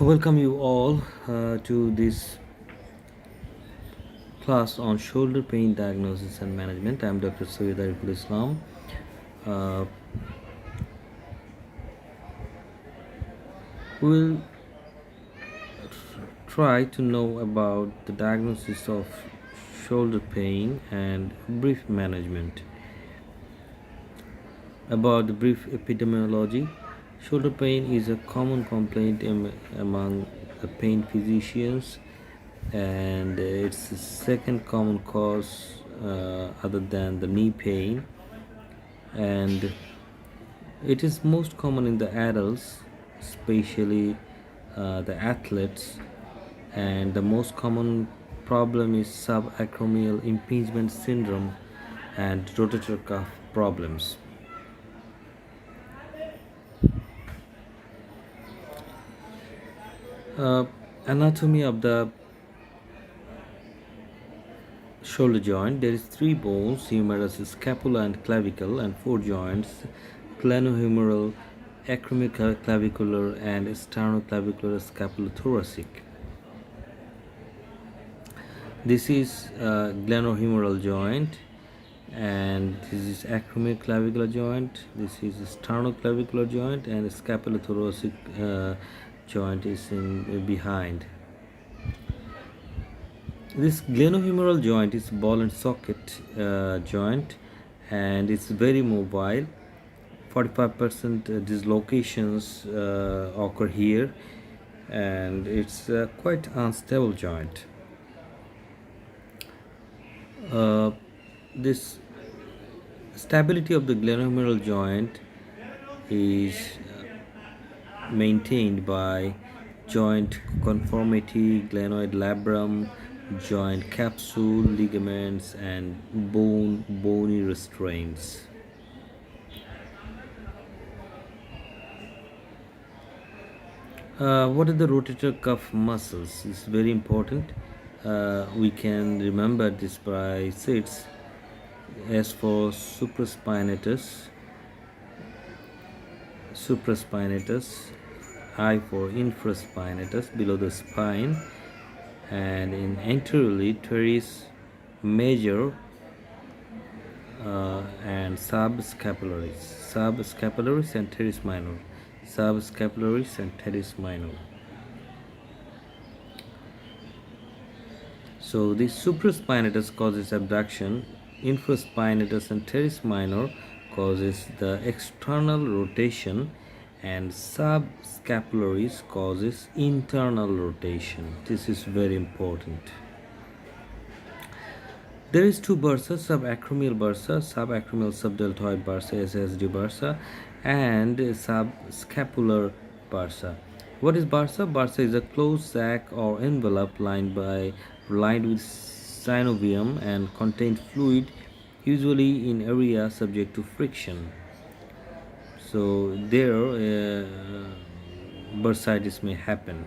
Welcome you all to this class on shoulder pain diagnosis and management. I am Dr. Syed Ariful Islam. Uh, we'll try to know about the diagnosis of shoulder pain and brief management. About the brief epidemiology, shoulder pain is a common complaint among the pain physicians, and it's the second common cause other than the knee pain, and it is most common in the adults, especially the athletes, and the most common problem is subacromial impingement syndrome and rotator cuff problems. Uh, Anatomy of the shoulder joint: there is three bones, humerus, scapula and clavicle, and four joints: glenohumeral, acromioclavicular and sternoclavicular scapulothoracic. This is glenohumeral joint, and this is acromioclavicular joint, this is sternoclavicular joint, and scapulothoracic joint is in behind. This glenohumeral joint is ball and socket joint, and it's very mobile. 45% dislocations occur here, and it's quite unstable joint. This stability of the glenohumeral joint is maintained by joint conformity, glenoid labrum, joint capsule, ligaments, and bony restraints. What are the rotator cuff muscles? It's very important. We can remember this by SIDS. S for supraspinatus, I for infraspinatus, below the spine, and in anteriorly teres major and subscapularis and teres minor, So the supraspinatus causes abduction, infraspinatus and teres minor causes the external rotation, and subscapularis causes internal rotation. This is very important. There is two bursa: subacromial subdeltoid bursa, SSD bursa, and subscapular bursa. What is bursa? Bursa is a closed sac or envelope lined with synovium and contains fluid, usually in area subject to friction. So there bursitis may happen.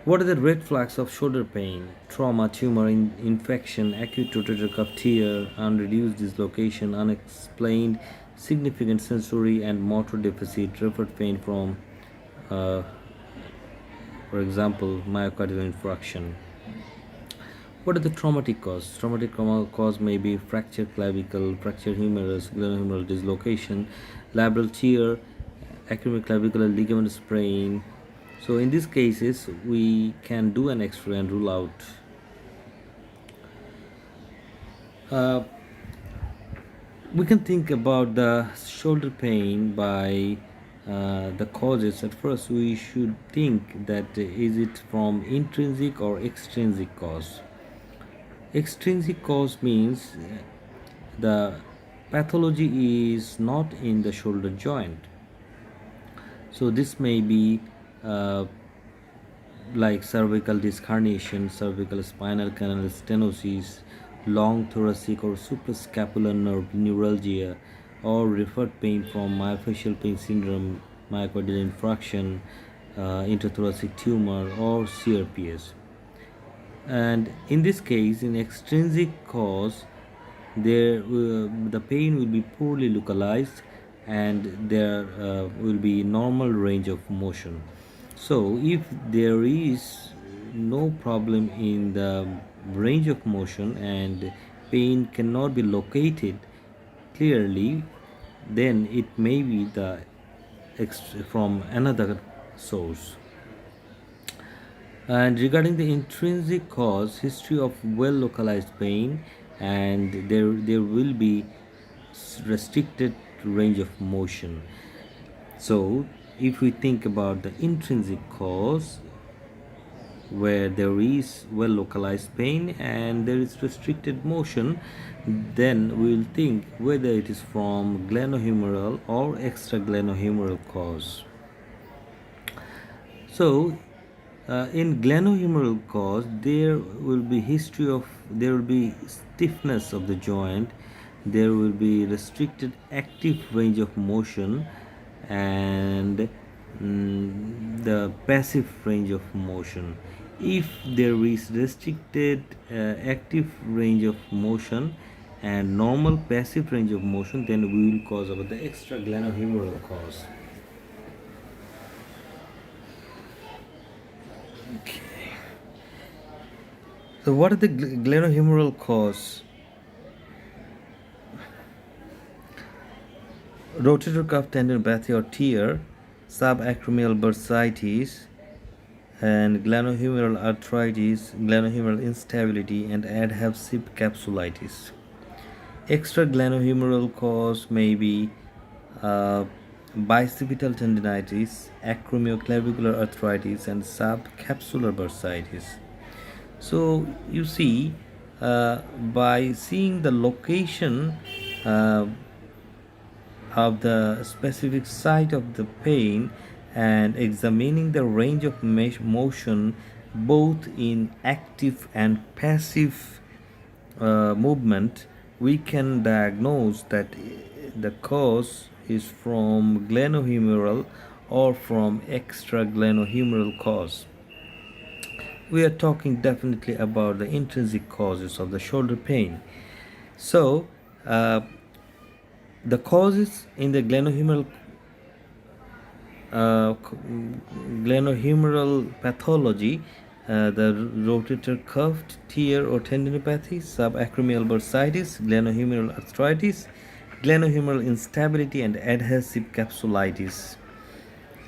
What are the red flags of shoulder pain? Trauma, tumor, infection, acute rotator cuff tear, unreduced dislocation, unexplained significant sensory and motor deficit, referred pain from, for example, myocardial infarction. What are the traumatic causes? Traumatic cause may be fractured clavicle, fractured humerus, glenohumeral dislocation, labral tear, acromioclavicular ligament sprain. So in these cases, we can do an X-ray and rule out. We can think about the shoulder pain by the causes. At first, we should think that is it from intrinsic or extrinsic cause. Extrinsic cause means the pathology is not in the shoulder joint. So this may be like cervical disc herniation, cervical spinal canal stenosis, long thoracic or suprascapular nerve neuralgia, or referred pain from myofascial pain syndrome, myocardial infarction, intrathoracic tumor, or CRPS. And in this case, in extrinsic cause, the pain will be poorly localized and there will be normal range of motion. So if there is no problem in the range of motion and pain cannot be located clearly, then it may be from another source. And regarding the intrinsic cause, history of well localized pain, and there will be restricted range of motion. So if we think about the intrinsic cause, where there is well localized pain and there is restricted motion, then we will think whether it is from glenohumeral or extraglenohumeral cause. So in glenohumeral cause, there will be stiffness of the joint, there will be restricted active range of motion, and the passive range of motion. If there is restricted active range of motion and normal passive range of motion, then we will cause about the extraglenohumeral cause. So what are the glenohumeral cause? Rotator cuff tendinopathy or tear, subacromial bursitis, and glenohumeral arthritis, glenohumeral instability, and adhesive capsulitis. Extraglenohumeral cause may be bicipital tendinitis, acromioclavicular arthritis, and subcapsular bursitis. So you see, by seeing the location of the specific site of the pain and examining the range of motion both in active and passive movement, we can diagnose that the cause is from glenohumeral or from extraglenohumeral cause. We are talking definitely about the intrinsic causes of the shoulder pain. So the causes in the glenohumeral pathology, the rotator cuff tear or tendinopathy, subacromial bursitis, glenohumeral arthritis, glenohumeral instability, and adhesive capsulitis.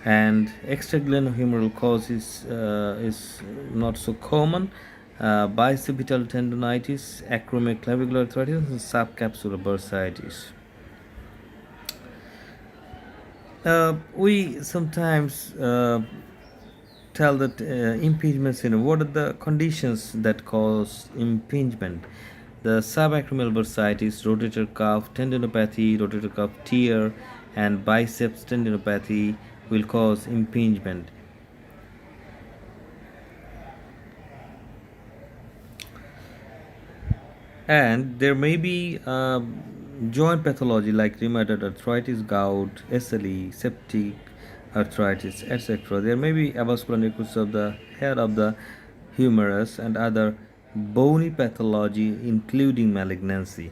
And extraglenohumeral cause is not so common. Bicipital tendinitis, acromioclavicular arthritis, and subcapsular bursitis. We sometimes tell that impingements, what are the conditions that cause impingement? The subacromial bursitis, rotator cuff tendinopathy, rotator cuff tear, and biceps tendinopathy will cause impingement. And there may be joint pathology like rheumatoid arthritis, gout, SLE, septic arthritis, etc. There may be avascular necrosis of the head of the humerus and other bony pathology, including malignancy.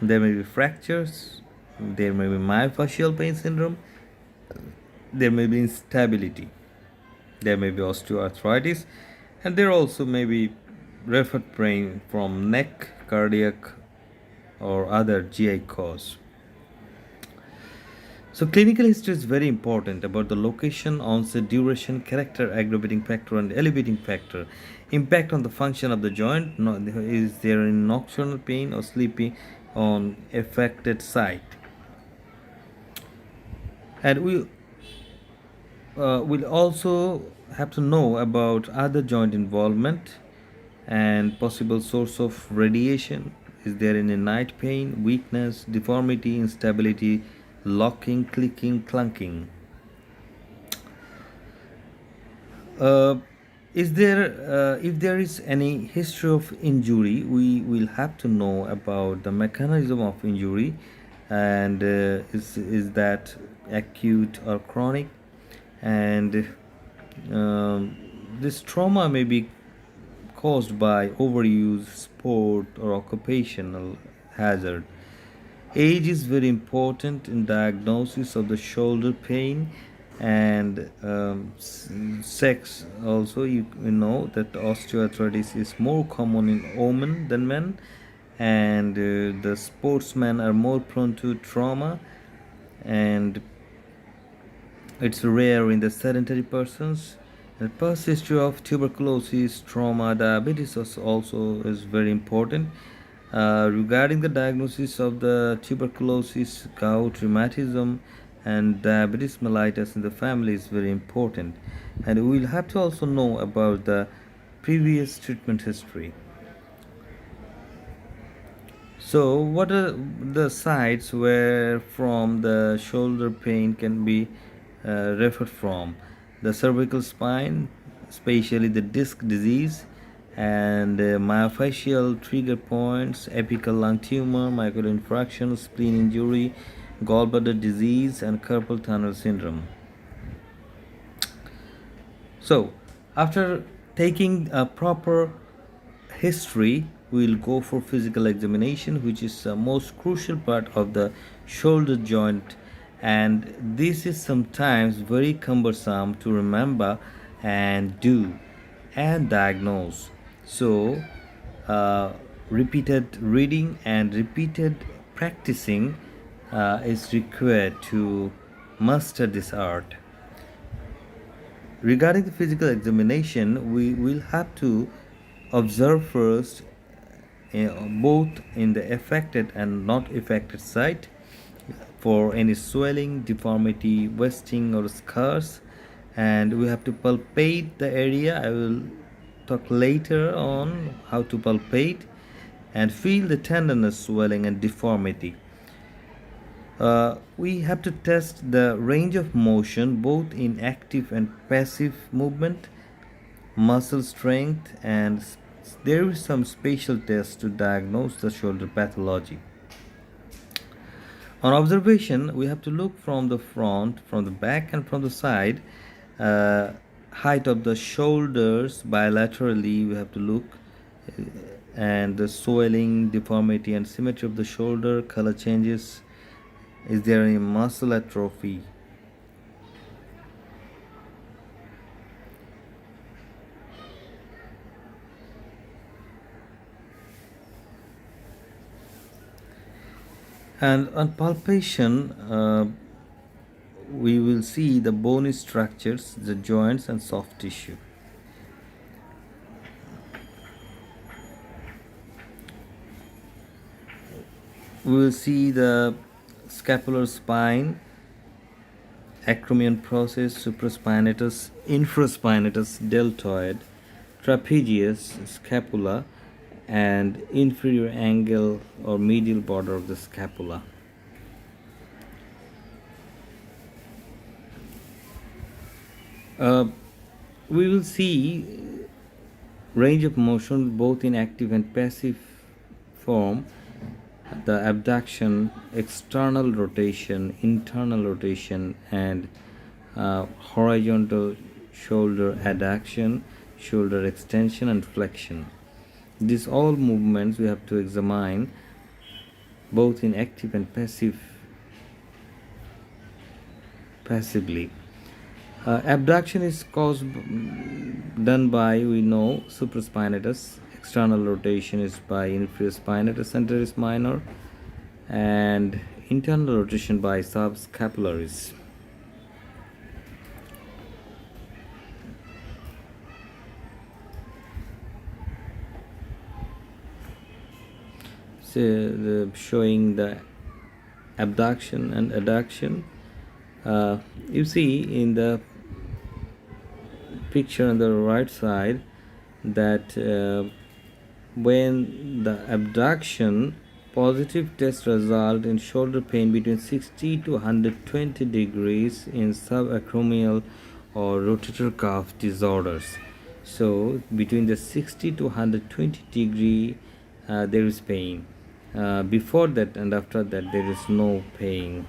There may be fractures, there may be myofascial pain syndrome, there may be instability, there may be osteoarthritis, and there also may be referred pain from neck, cardiac, or other GI cause. So clinical history is very important about the location, onset, duration, character, aggravating factor, and elevating factor. Impact on the function of the joint. Is there any nocturnal pain or sleeping on affected site? And we'll also have to know about other joint involvement and possible source of radiation. Is there any night pain, weakness, deformity, instability, locking, clicking, clunking? If there is any history of injury, we will have to know about the mechanism of injury, and is that acute or chronic, and this trauma may be caused by overuse, sport, or occupational hazard. Age is very important in diagnosis of the shoulder pain, and sex also. You know that osteoarthritis is more common in women than men, and the sportsmen are more prone to trauma, and it's rare in the sedentary persons. The past history of tuberculosis, trauma, diabetes also is very important. Regarding the diagnosis of the tuberculosis, gout, rheumatism, and diabetes mellitus in the family is very important. And we will have to also know about the previous treatment history. So, what are the sites where from the shoulder pain can be referred from? The cervical spine, especially the disc disease, and myofascial trigger points, apical lung tumor, myocardial infarction, spleen injury, gallbladder disease, and carpal tunnel syndrome. So, after taking a proper history, we will go for physical examination, which is the most crucial part of the shoulder joint, and this is sometimes very cumbersome to remember and do and diagnose. So, uh, repeated reading and repeated practicing is required to master this art. Regarding the physical examination, we will have to observe first both in the affected and not affected site for any swelling, deformity, wasting, or scars, and we have to palpate the area. I will talk later on how to palpate and feel the tenderness, swelling, and deformity. We have to test the range of motion both in active and passive movement, muscle strength, and there is some special tests to diagnose the shoulder pathology. On observation, we have to look from the front, from the back, and from the side. Uh, Height of the shoulders bilaterally, we have to look, and the swelling, deformity, and symmetry of the shoulder, color changes. Is there any muscle atrophy? And on palpation, we will see the bony structures, the joints, and soft tissue. We will see the scapular spine, acromion process, supraspinatus, infraspinatus, deltoid, trapezius, scapula, and inferior angle or medial border of the scapula. We will see range of motion both in active and passive form, the abduction, external rotation, internal rotation, and horizontal shoulder adduction, shoulder extension, and flexion. These all movements we have to examine both in active and passively. Abduction is done by, we know, supraspinatus. External rotation is by inferior spinatus centralis minor, and internal rotation by subscapularis. So showing the abduction and adduction. You see in the picture on the right side that when the abduction, positive test result in shoulder pain between 60 to 120 degrees in subacromial or rotator cuff disorders. So between the 60 to 120 degree there is pain. Before that and after that there is no pain.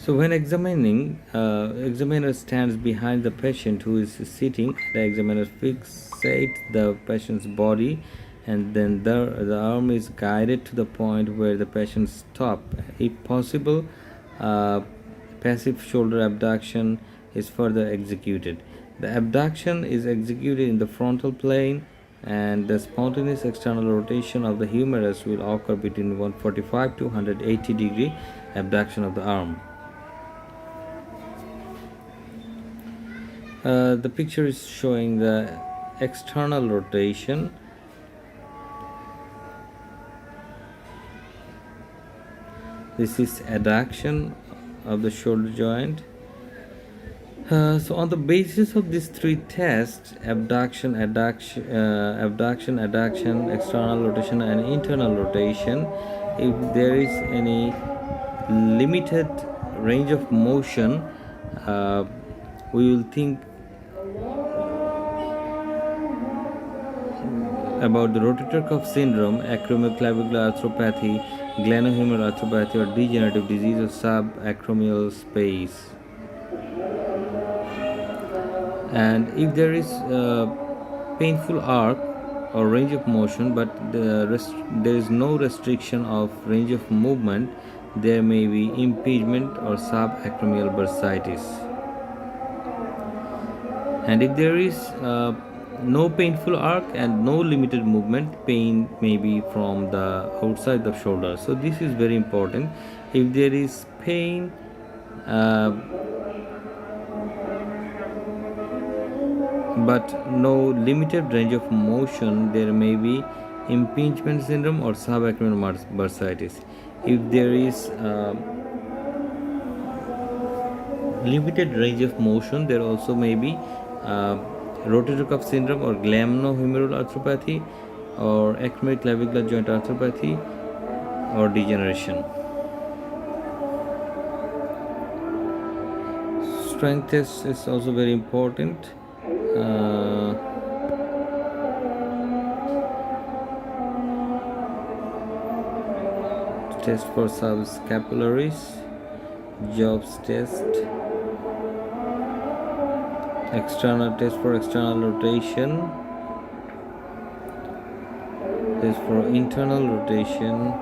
So when examining, examiner stands behind the patient who is sitting. The examiner fixates the patient's body, and then the arm is guided to the point where the patient stops. If possible, uh, passive shoulder abduction is further executed. The abduction is executed in the frontal plane, and the spontaneous external rotation of the humerus will occur between 145 to 180 degree abduction of the arm. The picture is showing the external rotation. This is adduction of the shoulder joint. So on the basis of these three tests, abduction, adduction, external rotation and internal rotation, if there is any limited range of motion, we will think about the rotator cuff syndrome, acromioclavicular arthropathy, glenohumeral arthropathy, or degenerative disease of subacromial space. And if there is painful arc or range of motion, but there is no restriction of range of movement, there may be impingement or subacromial bursitis. And if there is no painful arc and no limited movement, pain may be from the outside the shoulder. So this is very important. If there is pain but no limited range of motion, there may be impingement syndrome or subacromial bursitis. If there is limited range of motion, there also may be rotator cuff syndrome or glenohumeral arthropathy or acromioclavicular joint arthropathy or degeneration. Strength test is also very important. Test for subscapularis, Jobs test, external test for external rotation, test for internal rotation,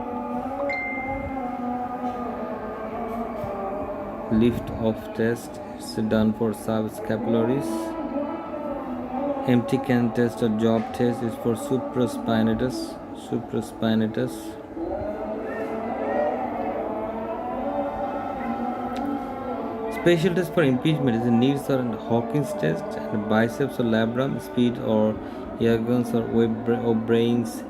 lift off test, it's done for subscapularis. Empty can test or job test is for supraspinatus. Special test for impingement is the Needs or Hawkins test, and biceps or labrum, speed or Yergans or O'Brien's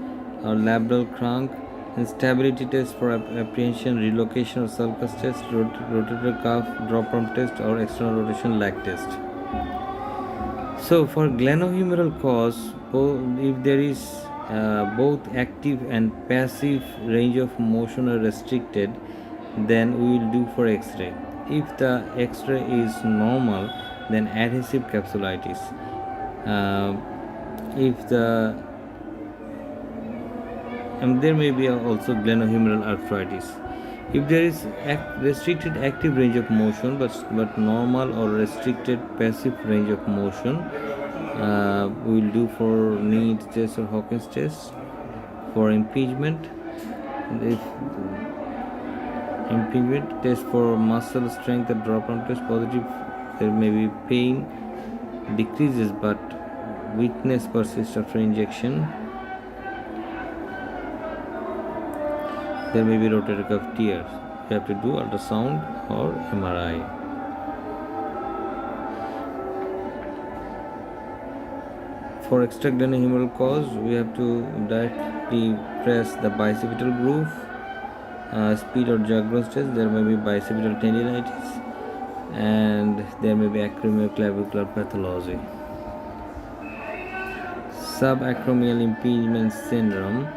or labral crank, and stability test for apprehension, relocation or sulcus test, rotator cuff, drop arm test, or external rotation lag test. So for glenohumeral cause, if there is both active and passive range of motion are restricted, then we will do for X-ray. If the X-ray is normal, then adhesive capsulitis. If the and there may be also glenohumeral arthritis. If there is restricted active range of motion but normal or restricted passive range of motion, we will do for Needs test or Hawkins test. For impingement, if impingement test for muscle strength and drop arm test positive, there may be pain decreases but weakness persists after injection. There may be rotator cuff tears. You have to do ultrasound or MRI. For extraglenohumeral cause, we have to directly press the bicipital groove. Speed or Jagron's test, there may be bicipital tendinitis, and there may be acromioclavicular pathology. Subacromial impingement syndrome,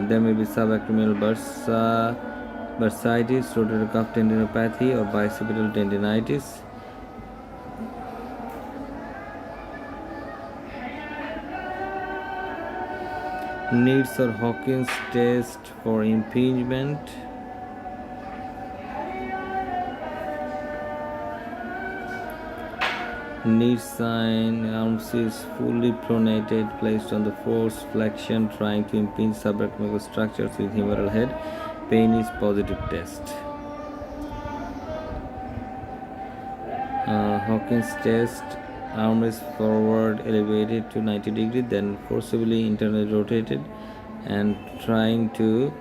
there may be subacromial bursitis, rotator cuff tendinopathy, or bicipital tendinitis. Needs or Hawkins test for impingement. Knee sign, arms is fully pronated, placed on the forced flexion, trying to impinge subarachnoid structures with humeral head. Pain is positive test. Hawkins test, arm is forward elevated to 90 degree, then forcibly internally rotated and trying to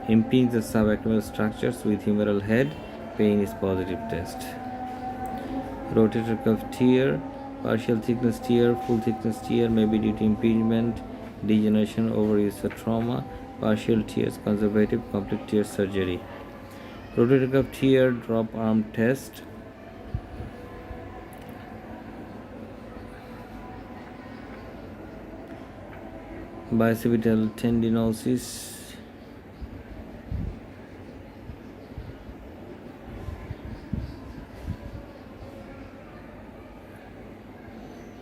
impinge the subacromial structures with humeral head. Pain is positive test. Rotator cuff tear, partial thickness tear, full thickness tear may be due to impingement, degeneration, overuse or trauma. Partial tears, conservative, complete tear surgery. Rotator cuff tear, drop arm test. Bicipital tendinosis.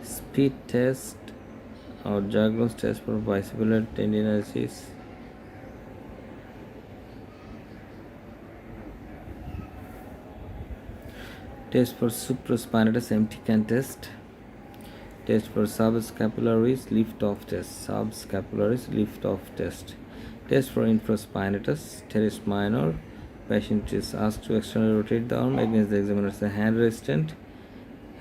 Speed test or Jagron's test for bicipital tendinosis. Test for supraspinatus empty-can test. Test for subscapularis lift-off test. Subscapularis lift-off test. Test for infraspinatus teres minor. Patient is asked to externally rotate the arm against the examiner's hand restant.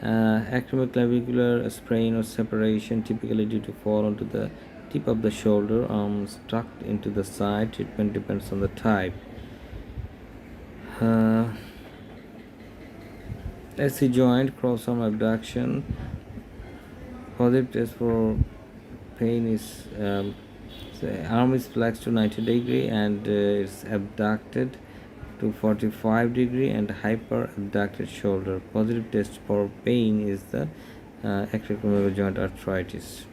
Acromioclavicular sprain or separation, typically due to fall onto the tip of the shoulder, arms tucked into the side. Treatment depends on the type. SC joint, cross arm abduction. Positive test for pain is arm is flexed to 90 degree and it's abducted to 45 degree and hyper abducted shoulder. Positive test for pain is the acromial joint arthritis.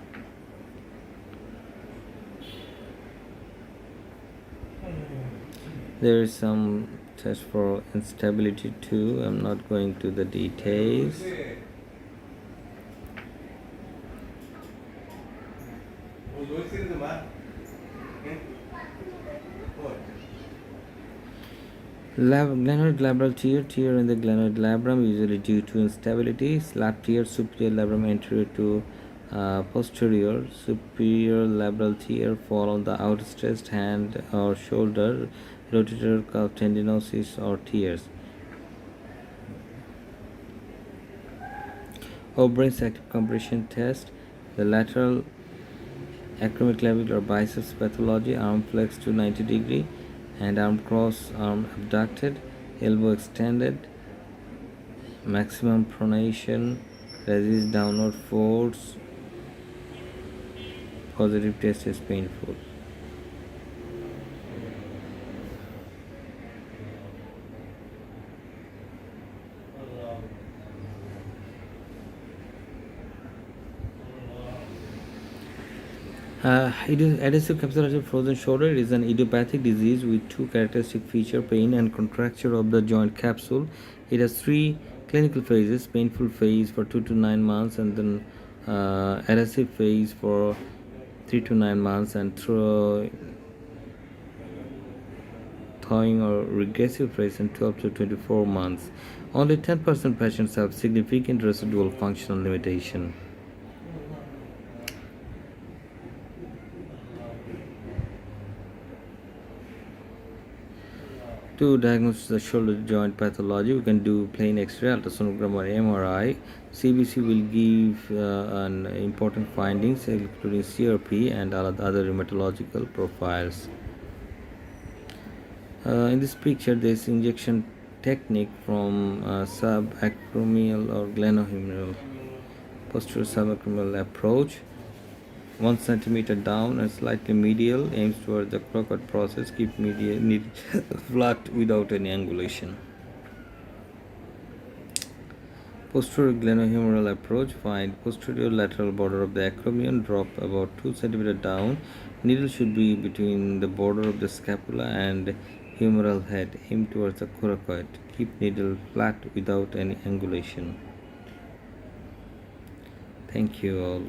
There is some test for instability too. I'm not going to the details. Glenoid labral tear in the glenoid labrum, usually due to instability. Slap tear, superior labrum anterior to posterior. Superior labral tear fall on the outstretched hand or shoulder. Rotator cuff tendinosis or tears. O'Brien's active compression test. The lateral acromioclavicular or biceps pathology, arm flexed to 90 degree and arm cross, arm abducted, elbow extended, maximum pronation, resist downward force. Positive test is painful. Adhesive capsular frozen shoulder is an idiopathic disease with two characteristic features: pain and contracture of the joint capsule. It has three clinical phases: painful phase for 2 to 9 months, and then adhesive phase for 3 to 9 months, and thawing or regressive phase in 12 to 24 months. Only 10% patients have significant residual functional limitation. To diagnose the shoulder joint pathology, we can do plain X-ray, ultrasonogram, or MRI. CBC will give important findings, including CRP and other rheumatological profiles. In this picture, there is injection technique from subacromial or glenohumeral posterior subacromial approach. 1 centimeter down and slightly medial, aims towards the Crocott process. Keep needle flat without any angulation. Posterior glenohumeral approach. Find posterior lateral border of the acromion. Drop about 2 centimeter down. Needle should be between the border of the scapula and humeral head. Aim towards the coracoid. Keep needle flat without any angulation. Thank you all.